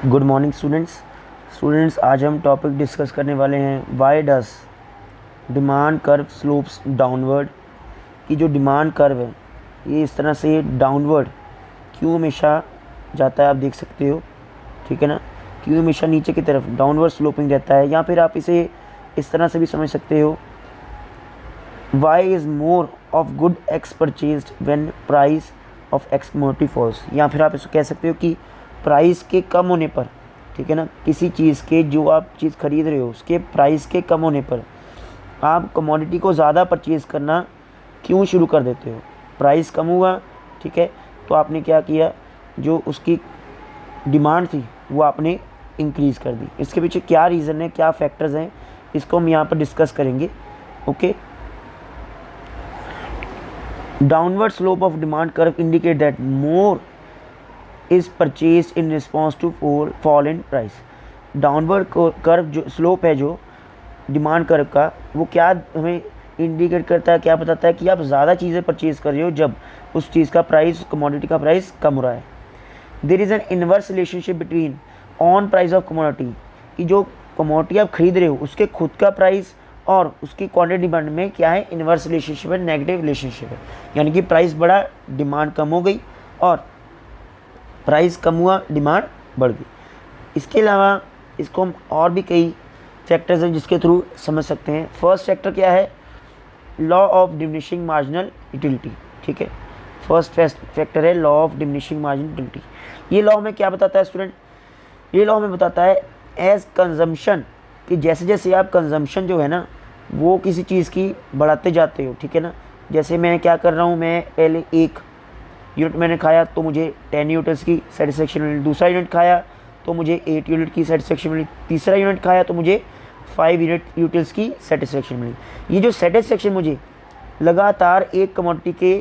Good morning students आज हम topic discuss करने वाले हैं वाई डस डिमांड कर्व स्लोप्स डाउनवर्ड। कि जो डिमांड कर्व है ये इस तरह से डाउनवर्ड क्यों हमेशा जाता है, आप देख सकते हो, ठीक है ना। क्यों हमेशा नीचे की तरफ डाउनवर्ड स्लोपिंग रहता है, या फिर आप इसे इस तरह से भी समझ सकते हो, why is more of good X purchased when price of X commodity falls. या फिर आप इसको कह सकते हो कि प्राइस के कम होने पर, ठीक है ना, किसी चीज़ के जो आप चीज़ खरीद रहे हो उसके प्राइस के कम होने पर आप कमोडिटी को ज़्यादा परचेज़ करना क्यों शुरू कर देते हो। प्राइस कम हुआ, ठीक है, तो आपने क्या किया, जो उसकी डिमांड थी वो आपने इंक्रीज़ कर दी। इसके पीछे क्या रीज़न है, क्या फैक्टर्स हैं, इसको हम यहाँ पर डिस्कस करेंगे। Okay, downward slope of demand curve indicate that more is purchase in response to fall in price. Downward curve जो स्लोप है, जो डिमांड कर्व का, वो क्या हमें इंडिकेट करता है, क्या बताता है कि आप ज़्यादा चीज़ें परचेज़ कर रहे हो जब उस चीज़ का प्राइस, कमोडिटी का प्राइस कम हो रहा है। There is an inverse relationship between on price of commodity, कि जो कमोडिटी आप खरीद रहे हो उसके खुद का प्राइस और उसकी क्वांटिटी डिमांड में क्या है, इनवर्स रिलेशनशिप है, नेगेटिव रिलेशनशिप है। यानी कि प्राइस बढ़ा, डिमांड कम हो गई, और प्राइस कम हुआ, डिमांड बढ़ गई। इसके अलावा इसको हम और भी कई फैक्टर्स हैं जिसके थ्रू समझ सकते हैं। फर्स्ट फैक्टर क्या है, law of diminishing marginal utility, ठीक है। फर्स्ट फैक्टर है law of diminishing marginal utility. ये लॉ हमें क्या बताता है स्टूडेंट, ये लॉ हमें बताता है एज कंजम्पशन, कि जैसे जैसे आप कंजम्पशन जो है ना वो किसी चीज़ की बढ़ाते जाते हो, ठीक है ना। जैसे मैं क्या कर रहा हूँ, मैं पहले 1 यूनिट मैंने खाया तो मुझे 10 यूनिट्स की सेटिस्फेक्शन मिली, दूसरा यूनिट खाया तो मुझे 8 यूनिट की सेटिस्फेक्शन मिली, तीसरा यूनिट खाया तो मुझे 5 यूनिट्स की सेटिस्फेक्शन मिली। ये जो सेटिस्फेक्शन मुझे लगातार एक कमोडिटी के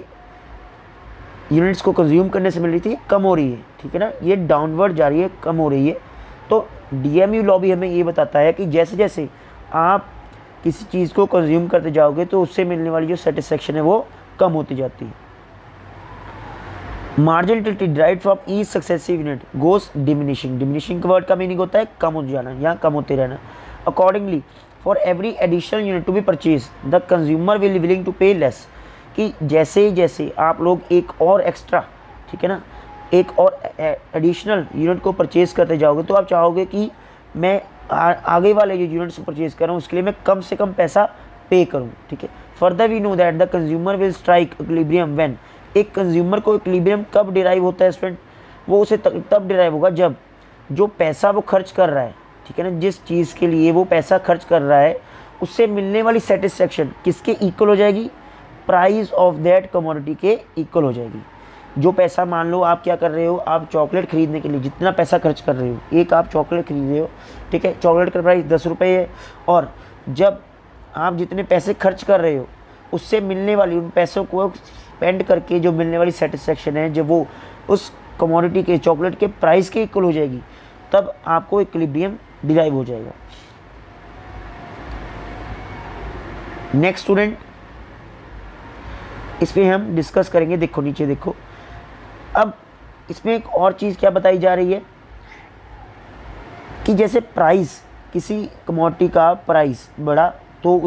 यूनिट्स को कंज्यूम करने से मिल रही थी, कम हो रही है, ठीक है ना, ये डाउनवर्ड जा रही है, कम हो रही है। तो डीएमयू लॉ भी हमें ये बताता है कि जैसे जैसे आप किसी चीज़ को कंज्यूम करते जाओगे तो उससे मिलने वाली जो सेटिस्फेक्शन है वो कम होती जाती है। Marginal utility derived from each successive unit goes diminishing. Diminishing का वर्ड का मीनिंग होता है कम हो जाना या कम होते रहना। Accordingly for every additional unit to be purchase the consumer will willing to pay less. कि जैसे जैसे आप लोग एक और एक्स्ट्रा, ठीक है ना, एक और एडिशनल यूनिट को परचेज करते जाओगे तो आप चाहोगे कि मैं आगे वाले जो यूनिट्स को परचेज कर रहा हूँ उसके लिए मैं कम से कम पैसा पे करूँ, ठीक है। Further we know that the consumer will strike equilibrium when, एक कंज्यूमर को इक्विलिब्रियम कब डिराइव होता है स्टूडेंट, वो उसे तब डिराइव होगा जब जो पैसा वो खर्च कर रहा है, ठीक है ना, जिस चीज़ के लिए वो पैसा खर्च कर रहा है उससे मिलने वाली सेटिस्फेक्शन किसके इक्वल हो जाएगी, प्राइस ऑफ दैट कमोडिटी के इक्वल हो जाएगी। जो पैसा, मान लो आप क्या कर रहे हो, आप चॉकलेट खरीदने के लिए जितना पैसा खर्च कर रहे हो, एक आप चॉकलेट खरीद रहे हो, ठीक है, चॉकलेट का प्राइस 10 रुपये है, और जब आप जितने पैसे खर्च कर रहे हो उससे मिलने वाली, उन पैसों को स्पेंड करके जो मिलने वाली सेटिस्फेक्शन है, जब वो उस कमोडिटी के, चॉकलेट के प्राइस के इक्वल हो जाएगी, तब आपको इक्विलिब्रियम डिराइव हो जाएगा। नेक्स्ट स्टूडेंट, इस पर हम डिस्कस करेंगे। देखो नीचे देखो, अब इसमें एक और चीज़ क्या बताई जा रही है कि जैसे प्राइस, किसी कमोडिटी का प्राइस बढ़ा तो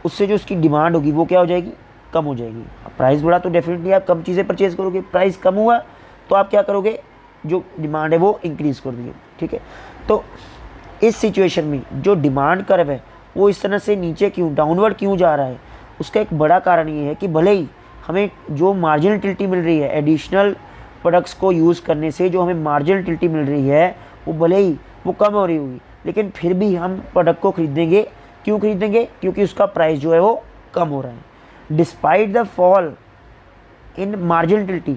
उससे जो उसकी डिमांड होगी वो क्या हो जाएगी, कम हो जाएगी। प्राइस बढ़ा तो डेफिनेटली आप कम चीज़ें परचेज करोगे, प्राइस कम हुआ तो आप क्या करोगे, जो डिमांड है वो इंक्रीज़ कर दोगे, ठीक है। तो इस सिचुएशन में जो डिमांड कर्व है वो इस तरह से नीचे क्यों, डाउनवर्ड क्यों जा रहा है, उसका एक बड़ा कारण ये है कि भले ही हमें जो मार्जिनल यूटिलिटी मिल रही है, एडिशनल प्रोडक्ट्स को यूज़ करने से जो हमें मार्जिनल यूटिलिटी मिल रही है वो भले ही वो कम हो रही होगी, लेकिन फिर भी हम प्रोडक्ट को खरीदेंगे। क्यों खरीदेंगे, क्योंकि उसका प्राइस जो है वो कम हो रहा है। Despite the fall in marginal utility,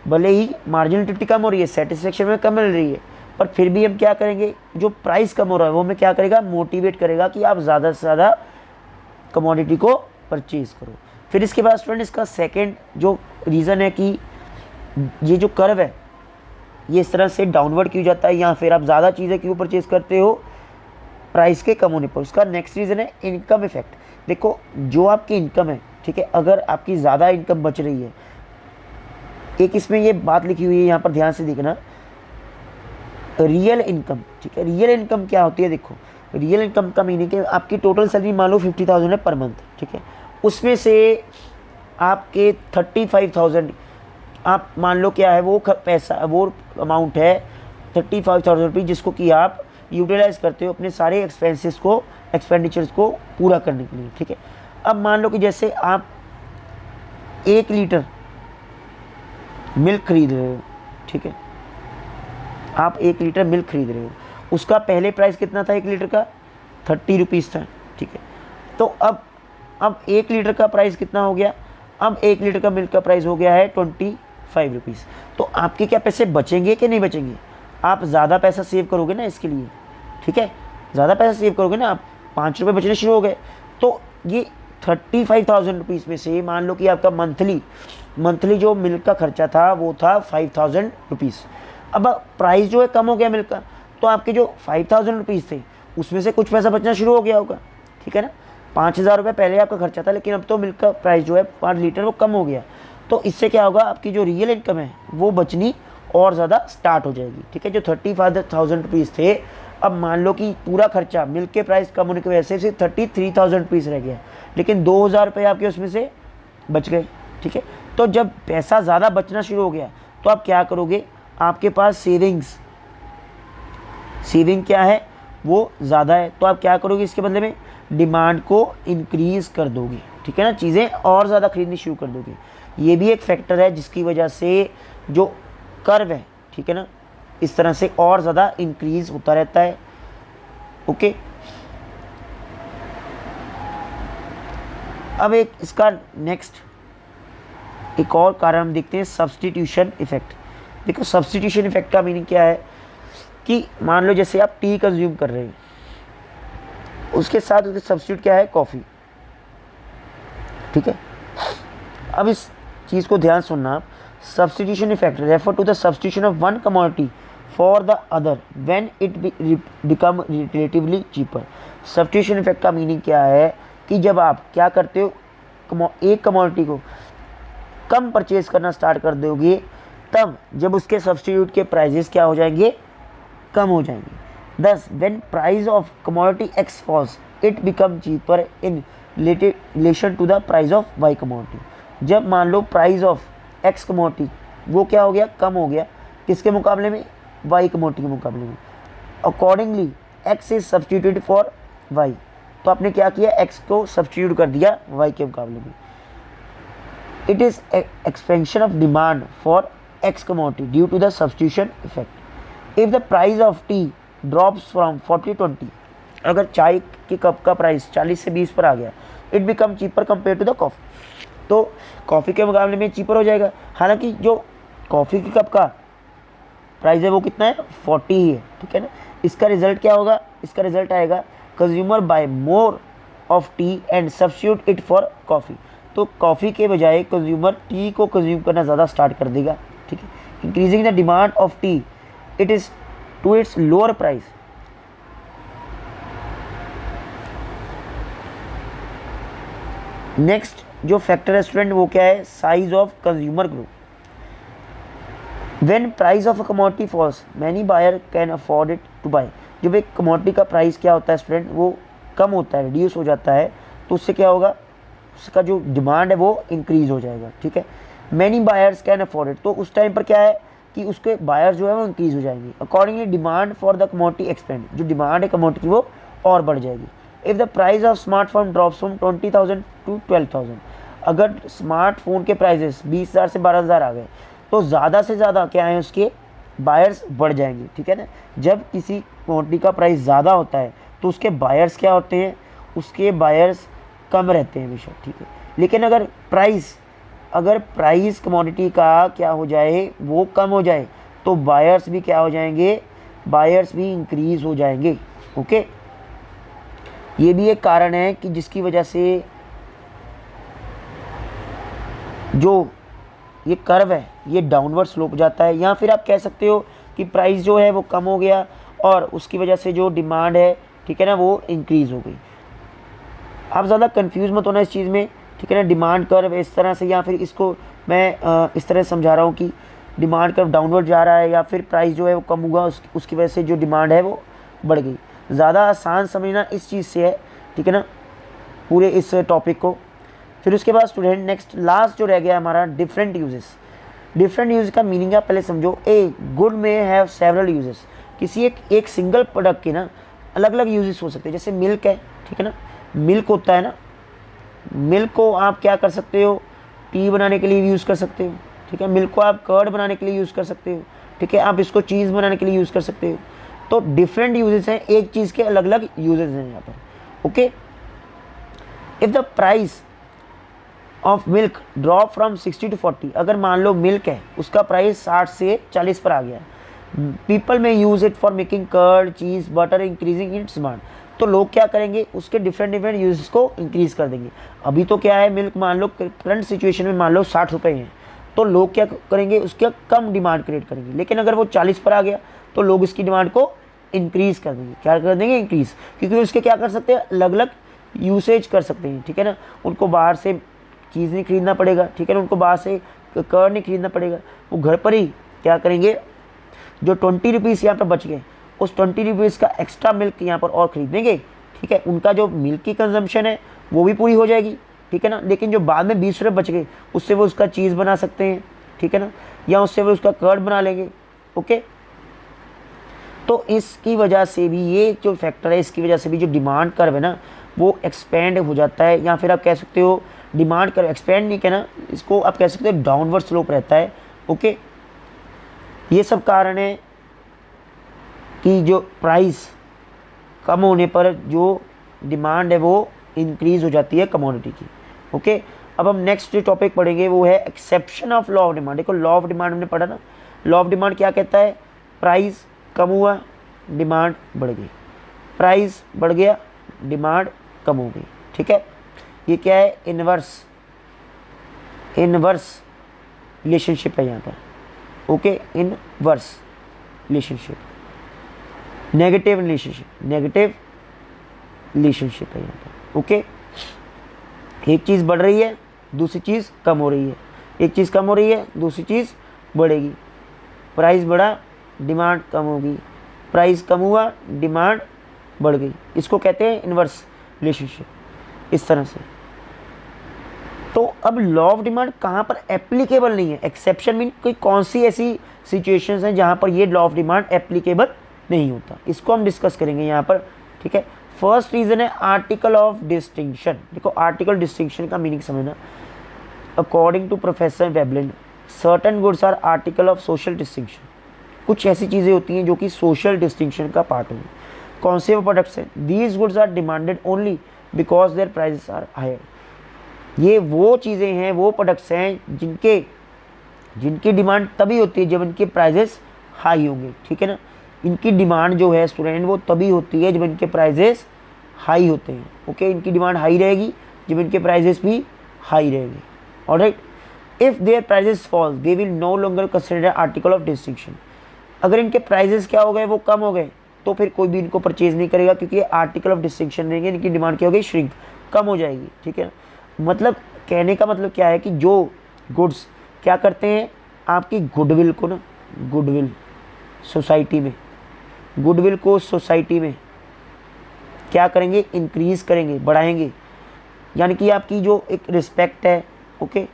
भले ही मार्जिनल यूटिलिटी कम हो रही है, सेटिस्फेक्शन में कम मिल रही है, पर फिर भी हम क्या करेंगे, जो प्राइस कम हो रहा है वो हमें क्या करेगा, मोटिवेट करेगा कि आप ज़्यादा से ज़्यादा कमोडिटी को परचेज करो। फिर इसके बाद स्टूडेंट, इसका सेकेंड जो रीज़न है कि ये जो कर्व है ये इस तरह से डाउनवर्ड क्यों जाता है, या फिर आप ज़्यादा चीज़ें क्यों परचेज करते हो प्राइस के कम होने पर, उसका नेक्स्ट रीज़न है इनकम इफेक्ट। देखो, जो आपकी इनकम है, ठीक है, अगर आपकी ज़्यादा इनकम बच रही है, एक इसमें ये बात लिखी हुई है, यहाँ पर ध्यान से देखना, रियल इनकम, ठीक है। रियल इनकम क्या होती है, देखो रियल इनकम का मीनिंग है आपकी टोटल सैलरी मान लो 50,000 है पर मंथ, ठीक है। उसमें से आपके 35,000 आप मान लो क्या है वो पैसा, वो अमाउंट है 35,000 रुपये, जिसको कि आप यूटिलाइज करते हो अपने सारे एक्सपेंसेस को, एक्सपेंडिचर्स को पूरा करने के लिए, ठीक है। अब मान लो कि जैसे आप 1 लीटर मिल्क खरीद रहे हो, ठीक है, आप 1 लीटर मिल्क खरीद रहे हो, उसका पहले प्राइस कितना था 1 लीटर का, 30 रुपीज़ था, ठीक है। तो अब 1 लीटर का प्राइस कितना हो गया, अब 1 लीटर का मिल्क का प्राइस हो गया है 25 रुपीज़। तो आपके क्या पैसे बचेंगे कि नहीं बचेंगे, आप ज़्यादा पैसा सेव करोगे ना इसके लिए, ठीक है, ज़्यादा पैसा सेव करोगे ना आप, 5 रुपये बचने शुरू हो गए। तो ये 35,000 रुपीज़ में से मान लो कि आपका मंथली जो मिल्क का खर्चा था वो था 5,000 रुपीज़। अब प्राइस जो है कम हो गया मिल्क का, तो आपके जो 5,000 रुपीज़ थे उसमें से कुछ पैसा बचना शुरू हो गया होगा, ठीक है ना। 5,000 रुपये पहले आपका खर्चा था, लेकिन अब तो मिल्क का प्राइस जो है 5 लीटर वो कम हो गया। तो इससे क्या होगा, आपकी जो रियल इनकम है वो बचनी और ज़्यादा स्टार्ट हो जाएगी, ठीक है। जो 35,000 रुपीज़ थे, अब मान लो कि पूरा खर्चा मिल्क के प्राइस कम होने की वजह से सिर्फ 33,000 रुपीज़ रह गया, लेकिन 2,000 रुपये आपके उसमें से बच गए, ठीक है। तो जब पैसा ज़्यादा बचना शुरू हो गया तो आप क्या करोगे, आपके पास सेविंग क्या है वो ज़्यादा है, तो आप क्या करोगे, इसके बदले में डिमांड को इंक्रीज़ कर दोगे, ठीक है ना, चीज़ें और ज़्यादा खरीदनी शुरू कर दोगे। ये भी एक फैक्टर है जिसकी वजह से जो कर्व है, ठीक है ना, इस तरह से और ज़्यादा इंक्रीज़ होता रहता है, ओके। अब एक इसका नेक्स्ट एक और कारण हम देखते हैं, सब्स्टिट्यूशन इफेक्ट। देखो सब्स्टिट्यूशन इफेक्ट का मीनिंग क्या है कि मान लो जैसे आप टी कंज्यूम कर रहे हैं, उसके साथ उसके सब्स्टिट्यूट क्या है, कॉफ़ी, ठीक है। अब इस चीज़ को ध्यान सुनना आप, substitution effect refer to the substitution of one commodity for the other when it become relatively cheaper. Substitution effect का मीनिंग क्या है कि जब आप क्या करते हो, एक कमोडिटी को कम परचेज करना स्टार्ट कर दोगे, तब जब उसके सब्स्टिट्यूट के प्राइजेस क्या हो जाएंगे, कम हो जाएंगे। Thus when price of commodity X falls it become cheaper in relation to the price of Y commodity. जब मान लो प्राइस ऑफ एक्स कमोडिटी वो क्या हो गया, कम हो गया, किसके मुकाबले में, वाई कमोडिटी के मुकाबले में। Accordingly X is substituted for Y, तो आपने क्या किया, एक्स को सब्स्टिट्यूट कर दिया वाई के मुकाबले में। It is expansion of demand for X commodity due to the substitution effect. If the price of tea drops from 40-20, अगर चाय के कप का प्राइस 40 से 20 पर आ गया, it become cheaper compare to the coffee, तो कॉफ़ी के मुकाबले में चीपर हो जाएगा। हालांकि जो कॉफ़ी के कप का प्राइस है वो कितना है, 40 ही है, ठीक है ना। इसका रिजल्ट क्या होगा, इसका रिजल्ट आएगा consumer buy more of tea and substitute it for coffee. तो कॉफ़ी के बजाय कंज्यूमर टी को कंज्यूम करना ज़्यादा स्टार्ट कर देगा, ठीक है। Increasing the demand of tea it is to its lower price. Next जो फैक्टर है स्टूडेंट वो क्या है, size of consumer group. When price of a commodity falls many buyer can afford it to buy. जब एक commodity का price क्या होता है स्टूडेंट, वो कम होता है, रिड्यूस हो जाता है, तो उससे क्या होगा, उसका जो डिमांड है वो इंक्रीज हो जाएगा, ठीक है। Many buyers can afford it, तो उस टाइम पर क्या है कि उसके बायर जो है वो इंक्रीज हो जाएंगे। Accordingly demand for the commodity expand, जो डिमांड है कमोडिटी की वो और बढ़ जाएगी। If the price of smartphone drops from 20,000 to 12,000, अगर स्मार्टफोन के प्राइजेस 20,000 से 12,000 आ गए, तो ज़्यादा से ज़्यादा क्या है, उसके बायर्स बढ़ जाएंगे, ठीक है ना। जब किसी कमोडिटी का प्राइस ज़्यादा होता है तो उसके बायर्स क्या होते हैं, उसके बायर्स कम रहते हैं हमेशा, ठीक है। लेकिन अगर प्राइस कमोडिटी का क्या हो जाए, वो कम हो जाए, तो बायर्स भी क्या हो जाएंगे, बायर्स भी इंक्रीज हो जाएंगे, ओके। ये भी एक कारण है कि जिसकी वजह से जो ये कर्व है ये डाउनवर्ड स्लोप जाता है, या फिर आप कह सकते हो कि प्राइस जो है वो कम हो गया और उसकी वजह से जो डिमांड है, ठीक है ना, वो इंक्रीज़ हो गई। आप ज़्यादा कंफ्यूज मत होना इस चीज़ में, ठीक है ना। डिमांड कर्व इस तरह से, या फिर इसको मैं इस तरह समझा रहा हूँ कि डिमांड कर्व डाउनवर्ड जा रहा है या फिर प्राइस जो है वो कम हुआ, उसकी वजह से जो डिमांड है वो बढ़ गई। ज़्यादा आसान समझना इस चीज़ से है, ठीक है ना, पूरे इस टॉपिक को। फिर उसके बाद स्टूडेंट नेक्स्ट लास्ट जो रह गया हमारा डिफरेंट यूजेस। डिफरेंट यूज का मीनिंग आप पहले समझो। ए गुड में हैव सेवरल यूजेस, किसी एक सिंगल प्रोडक्ट के ना अलग अलग यूजेस हो सकते हैं। जैसे मिल्क है, ठीक है ना, मिल्क होता है ना, मिल्क को आप क्या कर सकते हो, टी बनाने के लिए यूज़ कर सकते हो, ठीक है। मिल्क को आप कर्ड बनाने के लिए यूज़ कर सकते हो, ठीक है। आप इसको चीज़ बनाने के लिए यूज़ कर सकते हो। तो डिफरेंट यूजेस हैं, एक चीज़ के अलग अलग यूजेस हैं यहाँ पर, okay. If the price of milk drop from 60 to 40, अगर मान लो मिल्क है उसका प्राइस 60 से 40 पर आ गया, people may use it for making curd, cheese, butter, increasing its demand. तो लोग क्या करेंगे, उसके डिफरेंट डिफरेंट यूजेस को इंक्रीज कर देंगे। अभी तो क्या है, मिल्क मान लो करंट सिचुएशन में मान लो 60 रुपये हैं, तो लोग क्या करेंगे, उसका कम डिमांड क्रिएट करेंगे। लेकिन अगर वो 40 पर आ गया तो लोग इसकी डिमांड को इंक्रीज़ कर देंगे। क्या कर देंगे, इंक्रीज़, क्योंकि उसके क्या कर सकते हैं, अलग अलग यूसेज कर सकते हैं, ठीक है ना। उनको बाहर से चीज़ नहीं खरीदना पड़ेगा, ठीक है ना, उनको बाहर से कर्ड नहीं खरीदना पड़ेगा, वो घर पर ही क्या करेंगे, जो 20 रुपीज़ यहाँ पर बच गए उस 20 रुपीज़ का एक्स्ट्रा मिल्क यहाँ पर और ख़रीदेंगे, ठीक है। उनका जो मिल्क की कंजम्पशन है वो भी पूरी हो जाएगी, ठीक है ना। लेकिन जो बाद में 20 रुपये बच गए उससे वो उसका चीज़ बना सकते हैं, ठीक है ना, या उससे वो उसका कर्ड बना लेंगे, ओके। तो इसकी वजह से भी ये जो फैक्टर है, इसकी वजह से भी जो डिमांड कर्व है ना वो एक्सपेंड हो जाता है, या फिर आप कह सकते हो डिमांड कर्व एक्सपेंड नहीं कहना, इसको आप कह सकते हो डाउनवर्ड स्लोप रहता है, ओके। ये सब कारण है कि जो प्राइस कम होने पर जो डिमांड है वो इंक्रीज़ हो जाती है कमोडिटी की, ओके। अब हम नेक्स्ट जो टॉपिक पढ़ेंगे वो है exception of law of demand. देखो लॉ ऑफ डिमांड हमने पढ़ा ना, लॉ ऑफ डिमांड क्या कहता है, प्राइस कम हुआ डिमांड बढ़ गई, प्राइस बढ़ गया डिमांड कम हो गई, ठीक है। ये क्या है, इनवर्स रिलेशनशिप है यहाँ पर, okay, inverse relationship, negative relationship है यहाँ पर, ओके। एक चीज़ बढ़ रही है दूसरी चीज़ कम हो रही है, एक चीज़ कम हो रही है दूसरी चीज़ बढ़ेगी, प्राइस बढ़ा डिमांड कम होगी, प्राइस कम हुआ डिमांड बढ़ गई, इसको कहते हैं इनवर्स रिलेशनशिप, इस तरह से। तो अब लॉ ऑफ डिमांड कहाँ पर एप्लीकेबल नहीं है, एक्सेप्शन मीन कोई कौन सी ऐसी सिचुएशंस हैं जहाँ पर ये लॉ ऑफ डिमांड एप्लीकेबल नहीं होता, इसको हम डिस्कस करेंगे यहाँ पर, ठीक है। फर्स्ट रीज़न है आर्टिकल ऑफ डिस्टिंक्शन। देखो आर्टिकल डिस्टिंक्शन का मीनिंग समझना। According to professor Veblen, certain goods are article of social distinction. कुछ ऐसी चीज़ें होती हैं जो कि सोशल डिस्टिंक्शन का पार्ट होंगी। कौन से वो प्रोडक्ट्स हैं, these goods are demanded only because their prices are higher. ये वो चीज़ें हैं, वो प्रोडक्ट्स हैं जिनकी डिमांड तभी होती है जब इनके प्राइजेस हाई होंगे, ठीक है ना। इनकी डिमांड जो है स्टूडेंट वो तभी होती है जब इनके प्राइजेस हाई होते हैं, ओके। इनकी डिमांड हाई रहेगी जब इनके प्राइजेस भी हाई रहेंगे, alright. If their prices fall they will no longer consider article of distinction. अगर इनके प्राइजेस क्या हो गए, वो कम हो गए, तो फिर कोई भी इनको परचेज नहीं करेगा, क्योंकि ये आर्टिकल ऑफ डिस्टिंक्शन रहेंगे, इनकी डिमांड क्या हो गई, श्रिंक, कम हो जाएगी, ठीक है। मतलब कहने का मतलब क्या है कि जो गुड्स क्या करते हैं, आपकी गुडविल को ना, गुडविल सोसाइटी में क्या करेंगे, इंक्रीज़ करेंगे, बढ़ाएंगे। यानी कि आपकी जो एक रिस्पेक्ट है, ओके,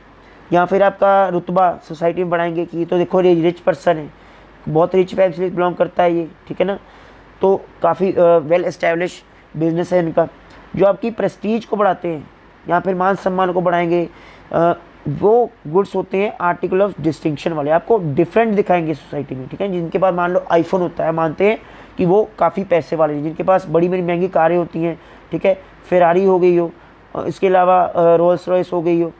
या फिर आपका रुतबा सोसाइटी में बढ़ाएंगे कि तो देखो ये रिच पर्सन है, बहुत रिच फैमिली से बिलोंग करता है ये, ठीक है ना, तो काफ़ी वेल एस्टेब्लिश बिजनेस है इनका। जो आपकी प्रेस्टीज को बढ़ाते हैं या फिर मान सम्मान को बढ़ाएंगे, वो गुड्स होते हैं आर्टिकल ऑफ डिस्टिंक्शन वाले, आपको डिफरेंट दिखाएंगे सोसाइटी में, ठीक है। जिनके पास मान लो आईफोन होता है, मानते हैं कि वो काफ़ी पैसे वाले हैं, जिनके पास बड़ी बड़ी महंगी कारें होती हैं, ठीक है, फेरारी हो गई हो, इसके अलावा रोल्स रॉयस हो गई हो,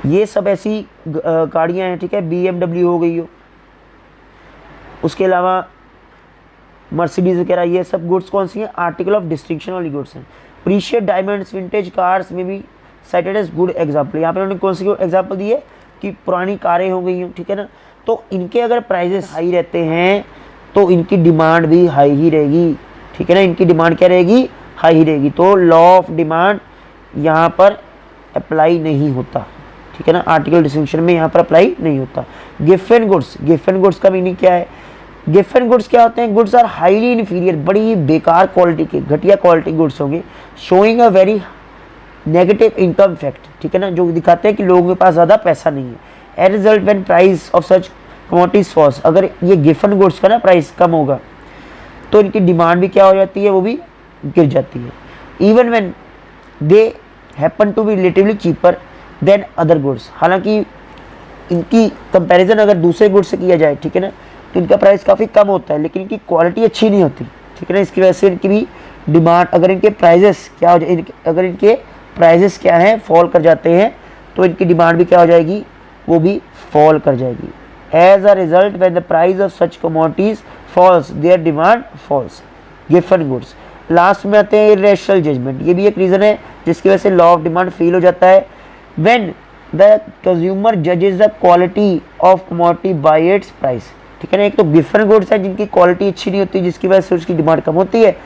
ये सब ऐसी गाड़ियाँ हैं, ठीक है, BMW हो गई हो, उसके अलावा मर्सिडीज वगैरह, ये सब गुड्स कौन सी हैं, आर्टिकल ऑफ डिस्टिंक्शन वाली गुड्स हैं। प्रीशियस डायमंड्स, विंटेज कार्स में भी साइटेड एज गुड एग्जाम्पल। यहाँ पे उन्होंने कौन सी एग्जाम्पल दी है कि पुरानी कारें हो गई हैं, ठीक है ना, तो इनके अगर प्राइजेस हाई रहते हैं तो इनकी डिमांड भी हाई ही रहेगी, ठीक है ना, इनकी डिमांड क्या रहेगी, हाई ही रहेगी। तो लॉ ऑफ डिमांड यहाँ पर अप्लाई नहीं होता, ठीक है ना, आर्टिकल डिस्टिंक्शन में यहाँ पर अप्लाई नहीं होता। गिफन गुड्स, गिफन गुड्स का मीनिंग क्या है? गिफन गुड्स क्या होते हैं? गुड्स आर हाईली इन्फीरियर, बड़ी बेकार क्वालिटी के, घटिया क्वालिटी गुड्स होंगे, showing a very negative income fact, ठीक है ना, जो दिखाते हैं कि लोगों के पास ज़्यादा पैसा नहीं है। As result when price of such commodities falls, अगर ये गिफन गुड्स का ना प्राइस कम होगा तो इनकी डिमांड भी क्या हो जाती है, वो भी गिर जाती है। Even when they happen to be relatively cheaper than other goods, हालांकि इनकी कंपैरिजन अगर दूसरे गुड्स से किया जाए, ठीक है ना, तो इनका प्राइस काफ़ी कम होता है, लेकिन इनकी क्वालिटी अच्छी नहीं होती, ठीक है ना, इसकी वजह से इनकी भी डिमांड, अगर इनके प्राइजेस क्या हो जाए, अगर इनके प्राइजेस क्या हैं, फॉल कर जाते हैं, तो इनकी डिमांड भी क्या हो जाएगी, वो भी फॉल कर जाएगी। As a result when the price of such commodities falls their demand falls, Giffen goods. Last में आते हैं इर्रेशनल जजमेंट, ये भी एक रीज़न है जिसकी वजह से लॉ ऑफ डिमांड फेल हो जाता है। व्हेन द कंज्यूमर जजेस the quality of commodity bye it's price, ठीक है ना, एक तो गिफन गुड्स है जिनकी क्वालिटी अच्छी नहीं होती, जिसकी वजह से उसकी डिमांड कम होती है,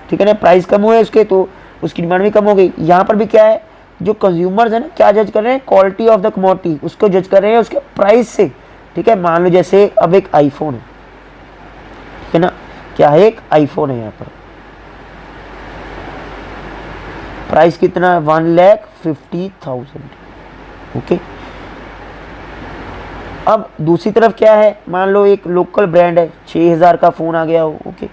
ठीक है ना, प्राइस कम हुए उसके तो उसकी डिमांड भी कम हो गई। यहाँ पर भी क्या है, जो कंज्यूमर्स है ना, क्या जज कर रहे हैं, क्वालिटी ऑफ द कमोडिटी, उसको जज कर रहे हैं उसके प्राइस से, ठीक है। मान लो जैसे अब एक आईफोन है, ठीक है ना, क्या है, एक आईफोन है, यहाँ पर प्राइस कितना है, 1,50,000, ओके। अब दूसरी तरफ क्या है, मान लो एक लोकल ब्रांड है, 6,000 का फ़ोन आ गया हो, ओके,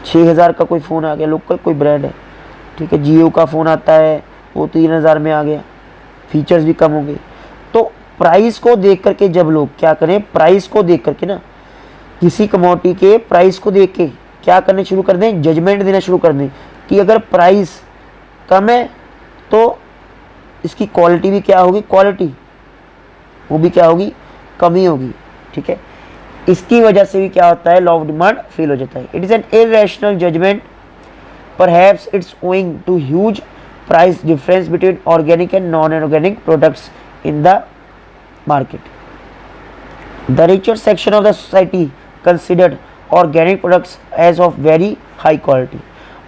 6,000 का कोई फ़ोन आ गया, लोकल कोई ब्रांड है, ठीक है, जियो का फ़ोन आता है, वो 3,000 में आ गया, फीचर्स भी कम होंगे। तो प्राइस को देख करके जब लोग क्या करें, प्राइस को देख करके ना, किसी कमोडिटी के प्राइस को देख के क्या करने शुरू कर दें, जजमेंट देना शुरू कर दें कि अगर प्राइस कम है तो इसकी क्वालिटी भी क्या होगी, क्वालिटी वो भी क्या होगी, कमी होगी, ठीक है। इसकी वजह से भी क्या होता है, लॉ ऑफ डिमांड फेल हो जाता है। It is an irrational judgement, perhaps it's owing to huge price difference between organic and non organic products in the market. The richer section of the society considered organic products as of very high quality.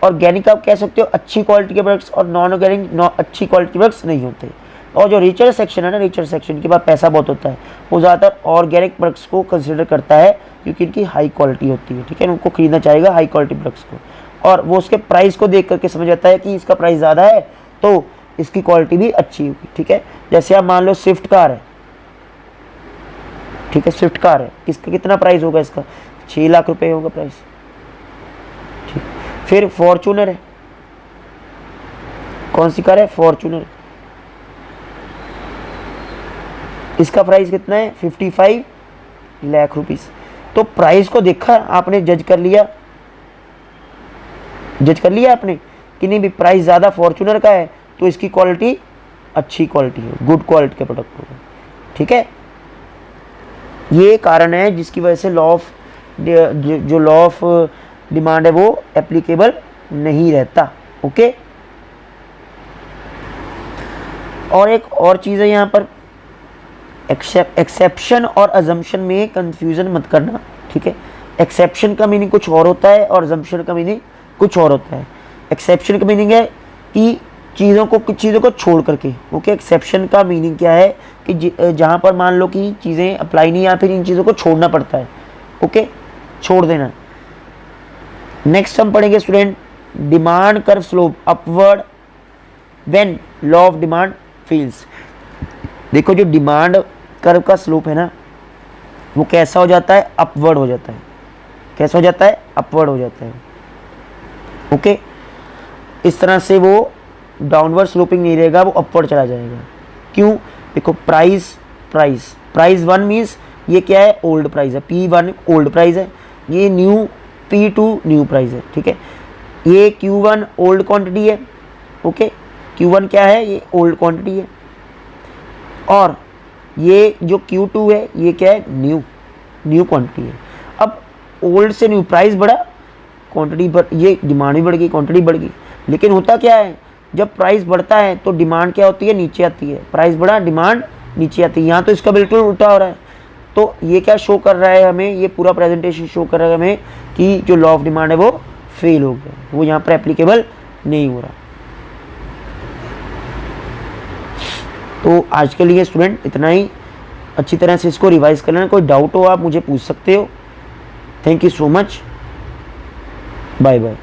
Organic आप कह सकते हो अच्छी quality के products, और non organic अच्छी quality के products नहीं होते। और जो रिचर सेक्शन है ना, रिचर सेक्शन के पास पैसा बहुत होता है, वो ज़्यादातर ऑर्गेनिक प्रोडक्ट्स को कंसिडर करता है क्योंकि इनकी हाई क्वालिटी होती है, ठीक है, उनको खरीदना चाहेगा हाई क्वालिटी प्रोडक्ट्स को, और वो उसके प्राइस को देख करके समझ आता है कि इसका प्राइस ज़्यादा है तो इसकी क्वालिटी भी अच्छी होगी, ठीक है। जैसे आप मान लो स्विफ्ट कार है, ठीक है, स्विफ्ट कार है, इसका कितना प्राइस होगा, इसका 6 लाख रुपए होगा प्राइस, ठीक। फिर फॉर्च्यूनर है, कौन सी कार है, फॉर्च्यूनर, इसका प्राइस कितना है, 55 लाख रुपीस। तो प्राइस को देखा आपने, जज कर लिया आपने कि नहीं भी प्राइस ज़्यादा फॉर्च्यूनर का है तो इसकी क्वालिटी अच्छी क्वालिटी है, गुड क्वालिटी का प्रोडक्ट होगा, ठीक है। ये कारण है जिसकी वजह से लॉ ऑफ जो लॉ ऑफ डिमांड है वो एप्लीकेबल नहीं रहता, ओके। और एक और चीज़ है यहाँ पर, एक्सेप्शन और अजम्पशन में कंफ्यूजन मत करना, ठीक है। एक्सेप्शन का मीनिंग कुछ और होता है और अजम्पशन का मीनिंग कुछ और होता है। एक्सेप्शन का मीनिंग है कि कुछ चीज़ों को छोड़ करके, ओके। एक्सेप्शन का मीनिंग क्या है कि जहाँ पर मान लो कि चीज़ें अप्लाई नहीं, या फिर इन चीज़ों को छोड़ना पड़ता है, ओके, छोड़ देना। नेक्स्ट हम पढ़ेंगे student, demand curve slope upward when law of demand fails. देखो जो डिमांड कर्व का स्लोप है ना, वो कैसा हो जाता है, अपवर्ड हो जाता है। कैसा हो जाता है, अपवर्ड हो जाता है, ओके। इस तरह से वो डाउनवर्ड स्लोपिंग नहीं रहेगा, वो अपवर्ड चला जाएगा। क्यों, देखो प्राइस 1 मीन्स ये क्या है, ओल्ड प्राइस है, P1 ओल्ड प्राइस है, ये न्यू P2 न्यू प्राइस है, ठीक है। ये Q1 ओल्ड क्वांटिटी है, ओके, Q1 क्या है, ये ओल्ड क्वांटिटी है, और ये जो Q2 है ये क्या है, न्यू क्वांटिटी है। अब ओल्ड से न्यू प्राइस बढ़ा, क्वांटिटी बढ़, ये डिमांड भी बढ़ गई, क्वांटिटी बढ़ गई। लेकिन होता क्या है, जब प्राइस बढ़ता है तो डिमांड क्या होती है, नीचे आती है। प्राइस बढ़ा, डिमांड नीचे आती है। यहाँ तो इसका बिल्कुल उल्टा हो रहा है। तो ये क्या शो कर रहा है हमें, ये पूरा प्रेजेंटेशन शो कर रहा है हमें कि जो लॉ ऑफ डिमांड है वो फेल हो गया, वो यहाँ पर एप्लीकेबल नहीं हो रहा। तो आज के लिए स्टूडेंट इतना ही, अच्छी तरह से इसको रिवाइज कर लेना। कोई डाउट हो आप मुझे पूछ सकते हो। Thank you so much, bye bye.